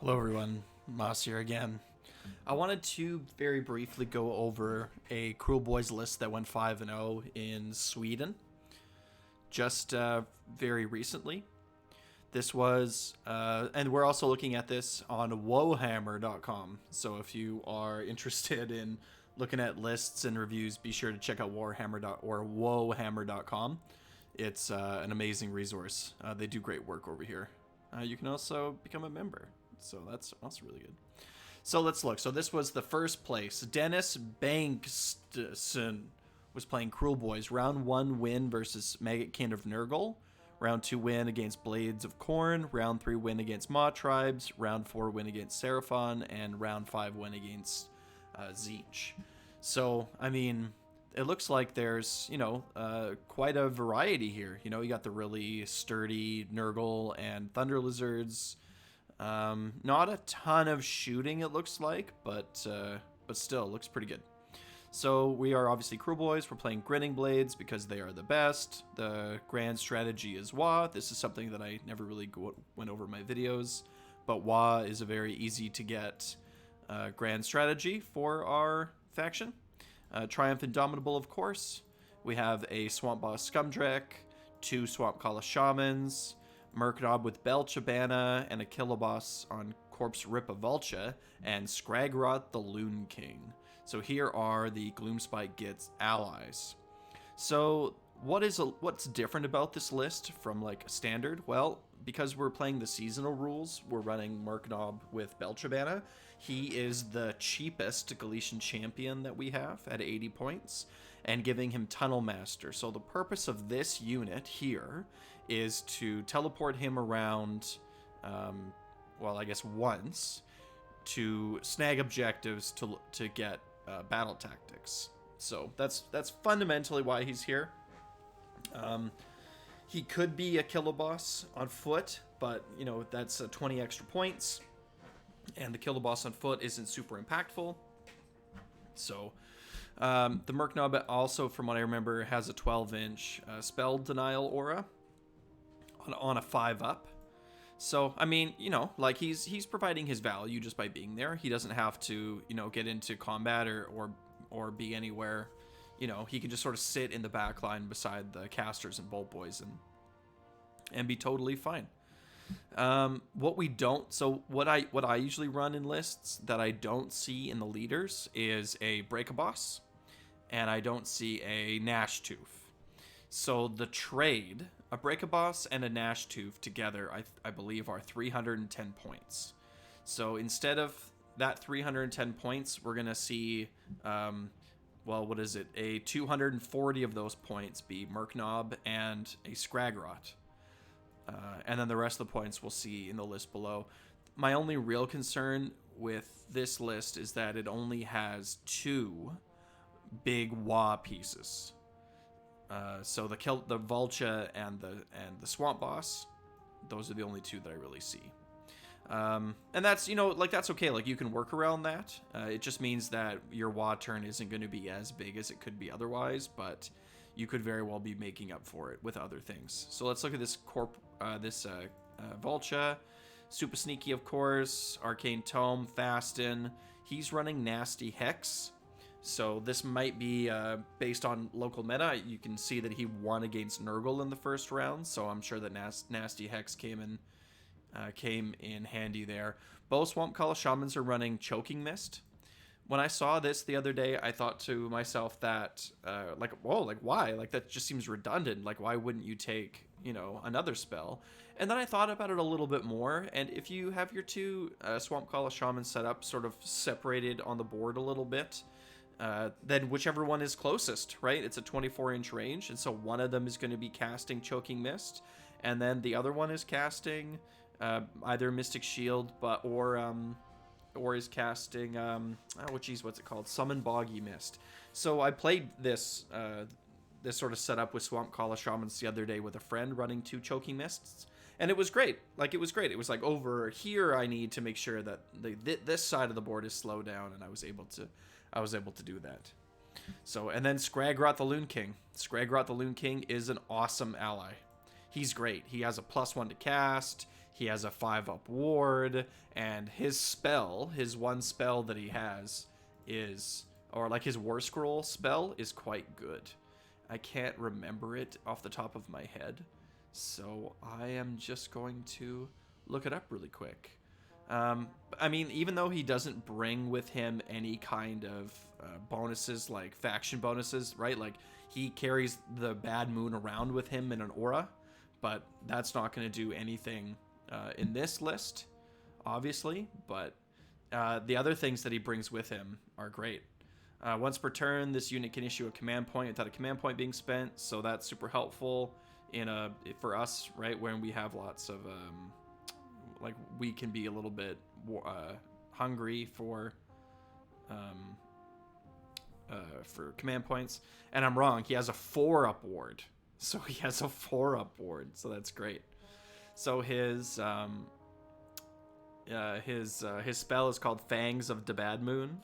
Hello everyone, Moss here again. I wanted to very briefly go over a Kruleboyz list that went 5-0 in Sweden just very recently. This was, and we're also looking at this on Warhammer.com. So if you are interested in looking at lists and reviews, be sure to check out Warhammer.com. It's an amazing resource. They do great work over here. You can also become a member. So that's also really good. So let's look. So this was the first place. Dennis Bengtsson was playing Kruleboyz. Round 1 win versus Maggotkin of Nurgle. Round 2 win against Blades of Corn. Round 3 win against Maw Tribes. Round 4 win against Seraphon. And round 5 win against Tzeentch. So, I mean, it looks like there's, quite a variety here. You got the really sturdy Nurgle and Thunder Lizards. Not a ton of shooting, it looks like, but still, looks pretty good. So we are obviously Kruleboyz. We're playing Grinning Blades because they are the best. The grand strategy is Wa. This is something that I never really went over in my videos, but Wa is a very easy to get grand strategy for our faction. Triumph Indomitable, of course. We have a Swamp Boss Scumdrek, 2 Swamp Kala Shamans, Murknob with Belchabana, and a Kiloboss on Corpse Ripa Vulcha, and Scragrot the Loon King. So here are the Gloomspite Gitz allies. So what's different about this list from like standard? Well, because we're playing the seasonal rules, we're running Murknob with Belchabana. He is the cheapest Galician champion that we have at 80 points, and giving him Tunnel Master. So the purpose of this unit here is to teleport him around, I guess once, to snag objectives to get battle tactics. So that's fundamentally why he's here. He could be a Kiloboss on foot, but that's 20 extra points, and the Kiloboss on foot isn't super impactful. So the Murknob also, from what I remember, has a 12-inch spell denial aura on a 5-up. So, I mean, he's providing his value just by being there. He doesn't have to, get into combat or be anywhere. He can just sort of sit in the back line beside the casters and Bolt Boys and be totally fine. What I usually run in lists that I don't see in the leaders is a Break-a-Boss, and I don't see a Gnashtooth. So the trade, a Break-a-Boss and a Gnashtooth together, I believe, are 310 points. So instead of that 310 points, we're going to see, a 240 of those points be Murknob and a Scragrot. And then the rest of the points we'll see in the list below. My only real concern with this list is that it only has 2 big Wa pieces. So the Vulcha and the Swamp Boss, those are the only 2 that I really see. And that's, that's okay. Like, you can work around that. It just means that your Wa turn isn't going to be as big as it could be otherwise, but you could very well be making up for it with other things. So let's look at this Vulcha. Super sneaky, of course. Arcane Tome, Fasten. He's running Nasty Hex. So this might be based on local meta. You can see that he won against Nurgle in the first round, so I'm sure that Nasty Hex came in handy there. Both Swamp Kala Shamans are running Choking Mist. When I saw this the other day, I thought to myself that, why? Like, that just seems redundant. Like, why wouldn't you take, another spell? And then I thought about it a little bit more, and if you have your 2 Swamp Kala Shamans set up, sort of separated on the board a little bit, then whichever one is closest, right? It's a 24-inch range, and so one of them is going to be casting Choking Mist, and then the other one is casting either Mystic Shield, or is casting what's it called? Summon Boggy Mist. So I played this sort of setup with Swamp Kala Shamans the other day with a friend running 2 Choking Mists, and it was great. It was great. It was like, over here I need to make sure that this side of the board is slowed down, and I was able to do that. So, and then Scragrot the Loon King. Scragrot the Loon King is an awesome ally. He's great. He has a +1 to cast. He has a 5-up ward, and his spell, his one spell that he has is, or like his War Scroll spell is quite good. I can't remember it off the top of my head, so I am just going to look it up really quick. I mean, even though he doesn't bring with him any kind of bonuses, like faction bonuses, right? Like, he carries the Bad Moon around with him in an aura, but that's not going to do anything in this list, obviously. But the other things that he brings with him are great. Once per turn, this unit can issue a command point without a command point being spent, so that's super helpful for us, right? When we have lots of like, we can be a little bit hungry for command points. And I'm wrong, he has a 4-up ward, so he has a 4-up ward, so that's great. So his spell is called Fangs of the Bad Moon.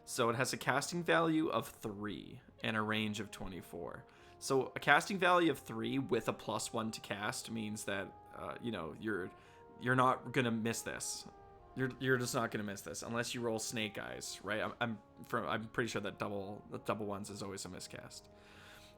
So it has a casting value of 3 and a range of 24. So a casting value of 3 with a +1 to cast means that you know, you're not gonna miss this. You're just not gonna miss this unless you roll Snake Eyes, right? I'm pretty sure that double ones is always a miscast.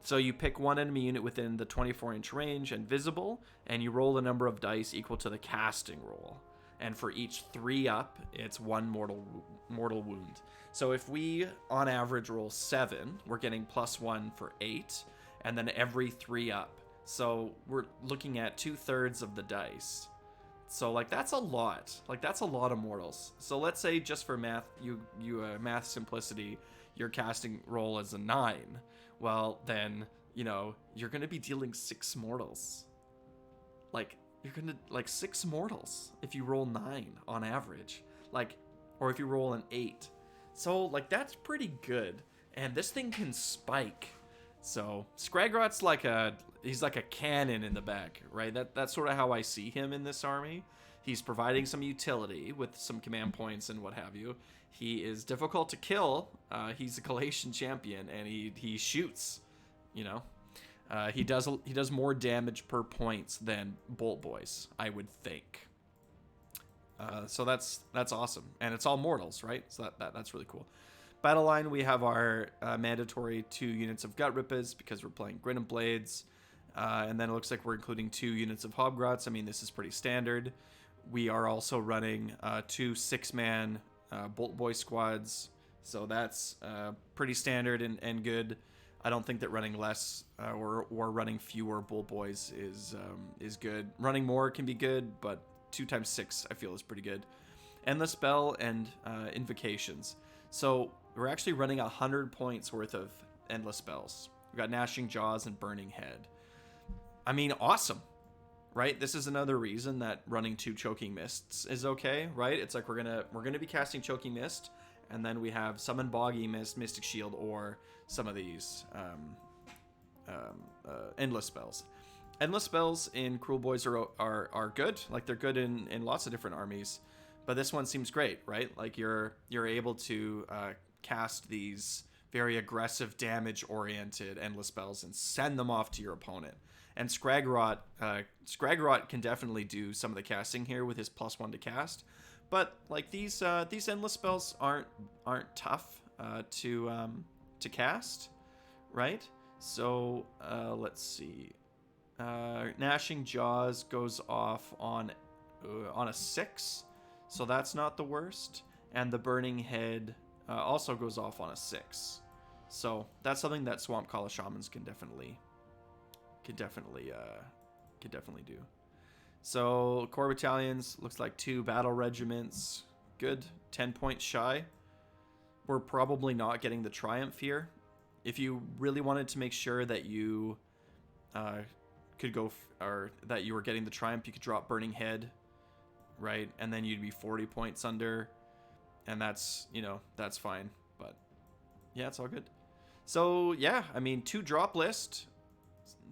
So you pick one enemy unit within the 24-inch range and visible, and you roll a number of dice equal to the casting roll. And for each 3-up, it's 1 mortal wound. So if we, on average, roll 7, we're getting +1 for 8, and then every 3-up. So we're looking at 2/3 of the dice. So, like, that's a lot. Like, that's a lot of mortals. So let's say, just for math, math simplicity, your casting roll is a 9. Well, then, you know, you're going to be dealing 6 mortals. Like, you're going to, like, 6 mortals if you roll 9 on average. Like, or if you roll an 8. So, like, that's pretty good. And this thing can spike. So, Skragrot's like he's like a cannon in the back, right? That's sort of how I see him in this army. He's providing some utility with some command points and what have you. He is difficult to kill. He's a Galatian champion, and he shoots, you know. He does more damage per points than Bolt Boys, I would think. So that's awesome, and it's all mortals, right? So that's really cool. Battle line, we have our mandatory 2 units of Gut Rippers because we're playing Grin and Blades, and then it looks like we're including 2 units of Hobgrots. I mean, this is pretty standard. We are also running 2 6-man Bolt Boy squads, so that's pretty standard and good. I don't think that running less or running fewer Bolt Boys is good. Running more can be good, but 2 times 6 I feel is pretty good. Endless Spell and Invocations. So we're actually running 100 points worth of Endless Spells. We've got Gnashing Jaws and Burning Head. I mean, awesome, right? This is another reason that running 2 Choking Mists is okay, right? It's like we're gonna be casting Choking Mist, and then we have Summon Boggy Mist, Mystic Shield, or some of these Endless Spells. Endless Spells in Kruleboyz are good. Like, they're good in lots of different armies. But this one seems great, right? Like, you're able to cast these very aggressive, damage-oriented Endless Spells and send them off to your opponent. And Skragrot can definitely do some of the casting here with his +1 to cast. But, like, these Endless Spells aren't tough to cast, right? So let's see. Gnashing Jaws goes off on a 6. So that's not the worst, and the Burning Head also goes off on a 6. So that's something that Swamp Kala Shamans can definitely do. So core battalions looks like 2 battle regiments, good, 10 points shy. We're probably not getting the Triumph here. If you really wanted to make sure that you could go or that you were getting the Triumph, you could drop Burning Head. Right, and then you'd be 40 points under, and that's fine. But yeah, it's all good. So yeah, I mean, 2 drop list.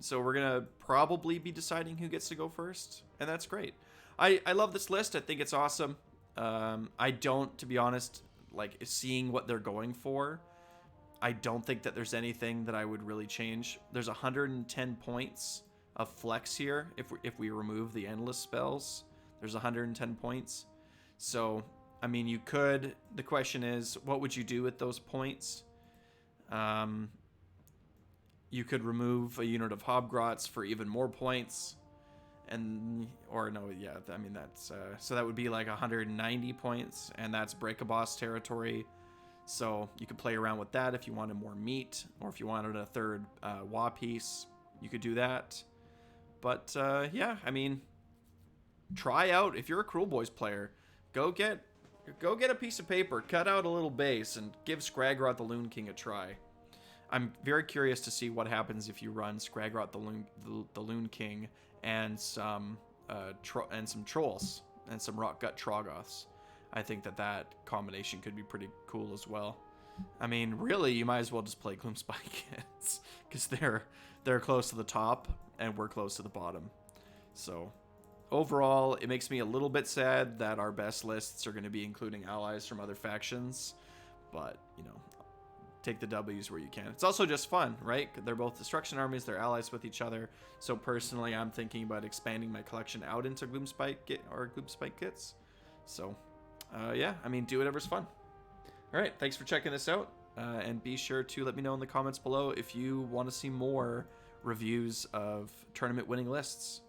So we're gonna probably be deciding who gets to go first, and that's great. I love this list. I think it's awesome. I don't, to be honest, like, seeing what they're going for, I don't think that there's anything that I would really change. There's 110 points of flex here if we remove the Endless Spells. There's 110 points. So, I mean, you could... The question is, what would you do with those points? You could remove a unit of Hobgrots for even more points. Or no, yeah, I mean, that's... so that would be like 190 points, and that's Break-a-Boss territory. So you could play around with that if you wanted more meat, or if you wanted a third Wa piece, you could do that. But yeah, I mean, try out, if you're a Kruleboyz player, go get a piece of paper, cut out a little base, and give Scragrot the Loon King a try. I'm very curious to see what happens if you run Scragrot the Loon King and some trolls and some Rockgut Troggoths. I think that combination could be pretty cool as well. I mean, really, you might as well just play Gloomspike Kids, because they're close to the top and we're close to the bottom. So overall, it makes me a little bit sad that our best lists are going to be including allies from other factions, but you know, take the W's where you can. It's also just fun, right? They're both destruction armies, they're allies with each other. So personally, I'm thinking about expanding my collection out into Gloomspike kits. So yeah, I mean, do whatever's fun. All right, thanks for checking this out, and be sure to let me know in the comments below if you want to see more reviews of tournament winning lists.